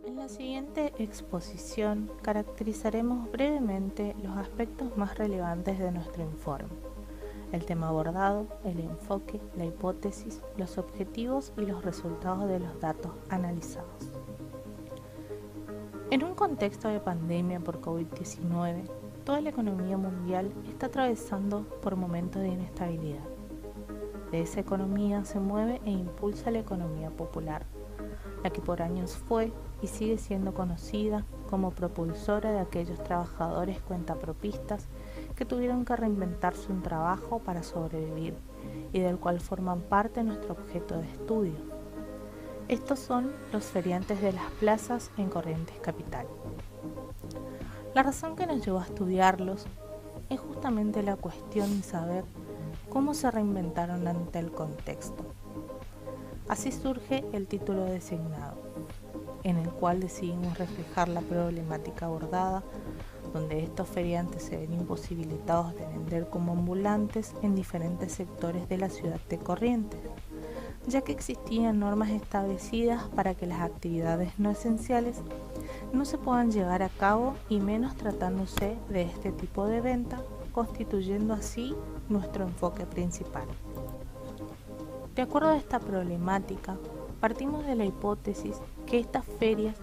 En la siguiente exposición caracterizaremos brevemente los aspectos más relevantes de nuestro informe, el tema abordado, el enfoque, la hipótesis, los objetivos y los resultados de los datos analizados. En un contexto de pandemia por COVID-19, toda la economía mundial está atravesando por momentos de inestabilidad. De esa economía se mueve e impulsa la economía popular, la que por años fue y sigue siendo conocida como propulsora de aquellos trabajadores cuentapropistas que tuvieron que reinventarse un trabajo para sobrevivir y del cual forman parte nuestro objeto de estudio. Estos son los feriantes de las plazas en Corrientes Capital. La razón que nos llevó a estudiarlos es justamente la cuestión de saber cómo se reinventaron ante el contexto. Así surge el título designado, en el cual decidimos reflejar la problemática abordada, donde estos feriantes se ven imposibilitados de vender como ambulantes en diferentes sectores de la ciudad de Corrientes, ya que existían normas establecidas para que las actividades no esenciales no se puedan llevar a cabo y menos tratándose de este tipo de venta, constituyendo así nuestro enfoque principal. De acuerdo a esta problemática, partimos de la hipótesis que estas ferias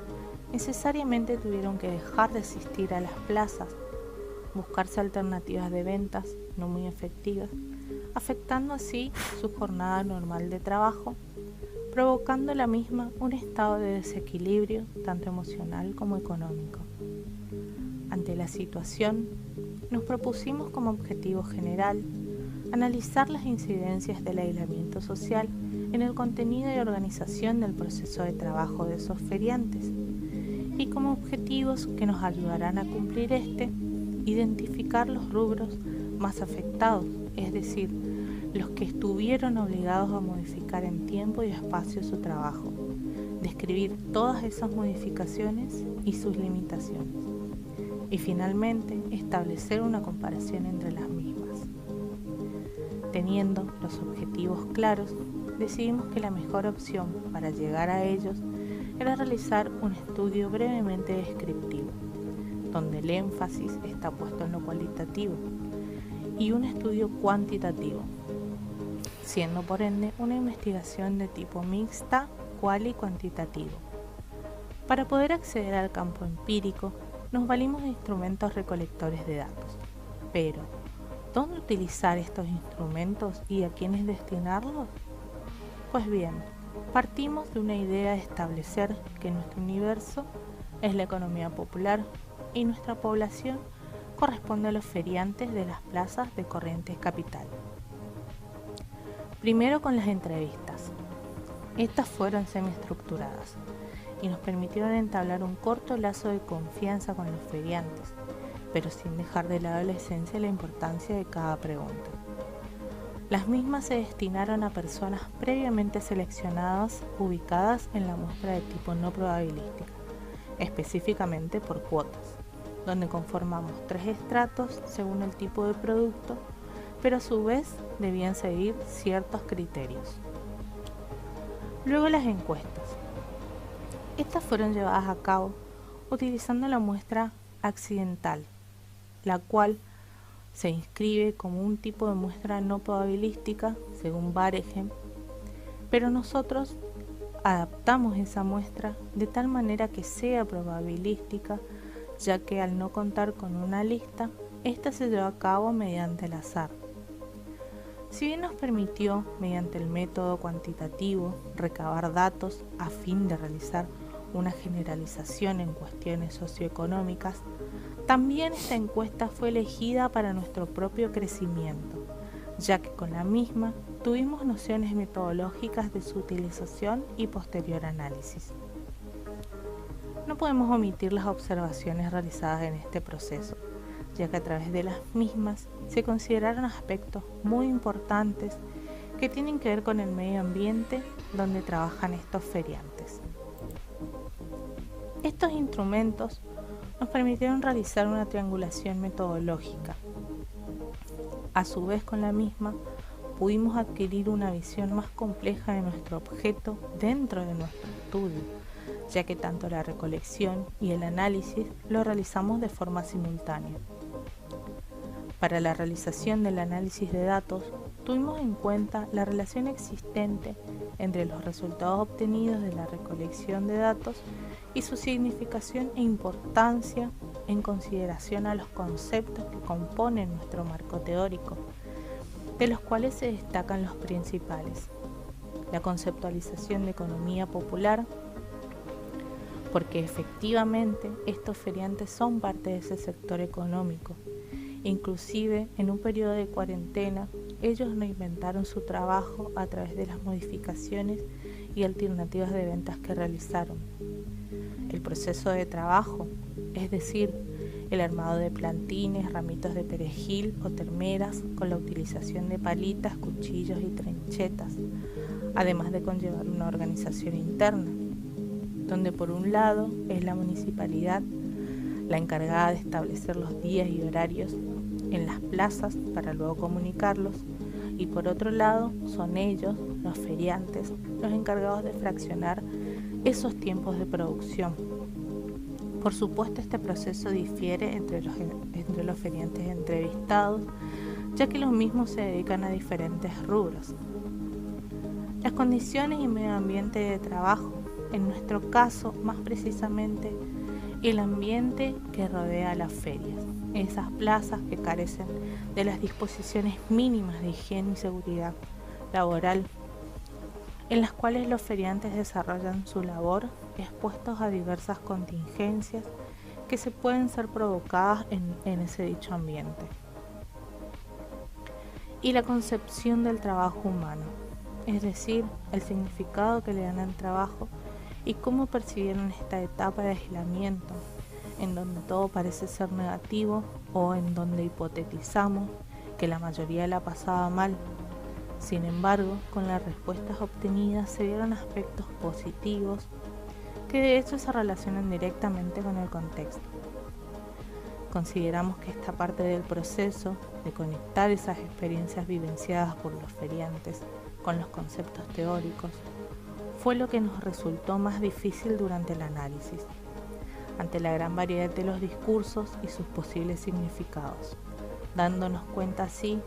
necesariamente tuvieron que dejar de asistir a las plazas, buscarse alternativas de ventas no muy efectivas, afectando así su jornada normal de trabajo, provocando la misma un estado de desequilibrio tanto emocional como económico. Ante la situación, nos propusimos como objetivo general analizar las incidencias del aislamiento social en el contenido y organización del proceso de trabajo de esos feriantes y como objetivos que nos ayudarán a cumplir identificar los rubros más afectados, es decir, los que estuvieron obligados a modificar en tiempo y espacio su trabajo, describir todas esas modificaciones y sus limitaciones, y finalmente establecer una comparación entre las mismas. Teniendo los objetivos claros, decidimos que la mejor opción para llegar a ellos era realizar un estudio brevemente descriptivo, donde el énfasis está puesto en lo cualitativo, y un estudio cuantitativo, siendo por ende una investigación de tipo mixta, cual y cuantitativo. Para poder acceder al campo empírico, nos valimos de instrumentos recolectores de datos, pero ¿dónde utilizar estos instrumentos y a quiénes destinarlos? Pues bien, partimos de una idea de establecer que nuestro universo es la economía popular y nuestra población corresponde a los feriantes de las plazas de Corrientes Capital. Primero con las entrevistas. Estas fueron semiestructuradas y nos permitieron entablar un corto lazo de confianza con los feriantes, pero sin dejar de lado la esencia y la importancia de cada pregunta. Las mismas se destinaron a personas previamente seleccionadas ubicadas en la muestra de tipo no probabilística, específicamente por cuotas, donde conformamos 3 estratos según el tipo de producto, pero a su vez debían seguir ciertos criterios. Luego las encuestas. Estas fueron llevadas a cabo utilizando la muestra accidental, la cual se inscribe como un tipo de muestra no probabilística según Baregem, pero nosotros adaptamos esa muestra de tal manera que sea probabilística, ya que al no contar con una lista, esta se lleva a cabo mediante el azar. Si bien nos permitió, mediante el método cuantitativo, recabar datos a fin de realizar una generalización en cuestiones socioeconómicas, también esta encuesta fue elegida para nuestro propio crecimiento, ya que con la misma tuvimos nociones metodológicas de su utilización y posterior análisis. No podemos omitir las observaciones realizadas en este proceso, ya que a través de las mismas se consideraron aspectos muy importantes que tienen que ver con el medio ambiente donde trabajan estos feriantes. Estos instrumentos nos permitieron realizar una triangulación metodológica. A su vez con la misma, pudimos adquirir una visión más compleja de nuestro objeto dentro de nuestro estudio, ya que tanto la recolección y el análisis lo realizamos de forma simultánea. Para la realización del análisis de datos, tuvimos en cuenta la relación existente entre los resultados obtenidos de la recolección de datos y su significación e importancia en consideración a los conceptos que componen nuestro marco teórico, de los cuales se destacan los principales: la conceptualización de economía popular, porque efectivamente estos feriantes son parte de ese sector económico. Inclusive en un periodo de cuarentena, ellos reinventaron su trabajo a través de las modificaciones y alternativas de ventas que realizaron. El proceso de trabajo, es decir, el armado de plantines, ramitos de perejil o termeras con la utilización de palitas, cuchillos y trinchetas, además de conllevar una organización interna, donde por un lado es la municipalidad la encargada de establecer los días y horarios en las plazas para luego comunicarlos, y por otro lado son ellos, los feriantes, los encargados de fraccionar esos tiempos de producción. Por supuesto, este proceso difiere entre los feriantes entrevistados, ya que los mismos se dedican a diferentes rubros. Las condiciones y medio ambiente de trabajo, en nuestro caso más precisamente el ambiente que rodea las ferias, esas plazas que carecen de las disposiciones mínimas de higiene y seguridad laboral, en las cuales los feriantes desarrollan su labor expuestos a diversas contingencias que se pueden ser provocadas en ese dicho ambiente. Y la concepción del trabajo humano, es decir, el significado que le dan al trabajo y cómo percibieron esta etapa de aislamiento, en donde todo parece ser negativo o en donde hipotetizamos que la mayoría la pasaba mal. Sin embargo, con las respuestas obtenidas se vieron aspectos positivos que de hecho se relacionan directamente con el contexto. Consideramos que esta parte del proceso de conectar esas experiencias vivenciadas por los feriantes con los conceptos teóricos fue lo que nos resultó más difícil durante el análisis, ante la gran variedad de los discursos y sus posibles significados, dándonos cuenta así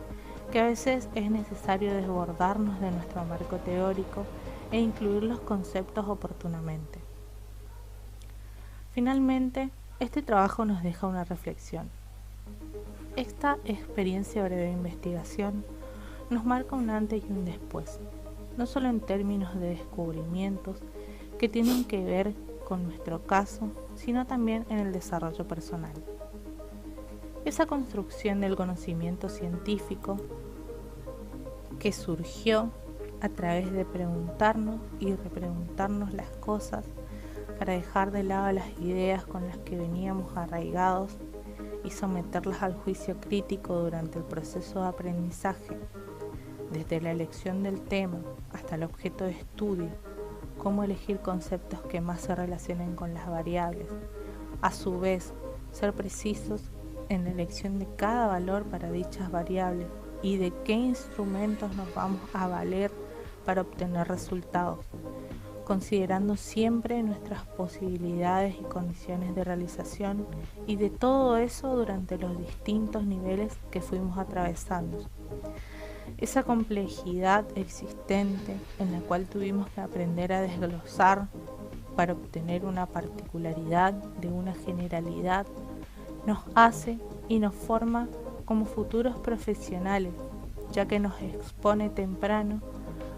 que a veces es necesario desbordarnos de nuestro marco teórico e incluir los conceptos oportunamente. Finalmente, este trabajo nos deja una reflexión. Esta experiencia breve de investigación nos marca un antes y un después, no solo en términos de descubrimientos que tienen que ver con nuestro caso, sino también en el desarrollo personal. Esa construcción del conocimiento científico que surgió a través de preguntarnos y repreguntarnos las cosas para dejar de lado las ideas con las que veníamos arraigados y someterlas al juicio crítico durante el proceso de aprendizaje, desde la elección del tema hasta el objeto de estudio, cómo elegir conceptos que más se relacionen con las variables, a su vez ser precisos en la elección de cada valor para dichas variables y de qué instrumentos nos vamos a valer para obtener resultados, considerando siempre nuestras posibilidades y condiciones de realización, y de todo eso durante los distintos niveles que fuimos atravesando. Esa complejidad existente en la cual tuvimos que aprender a desglosar para obtener una particularidad de una generalidad nos hace y nos forma como futuros profesionales, ya que nos expone temprano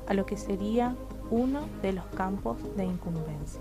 a lo que sería uno de los campos de incumbencia.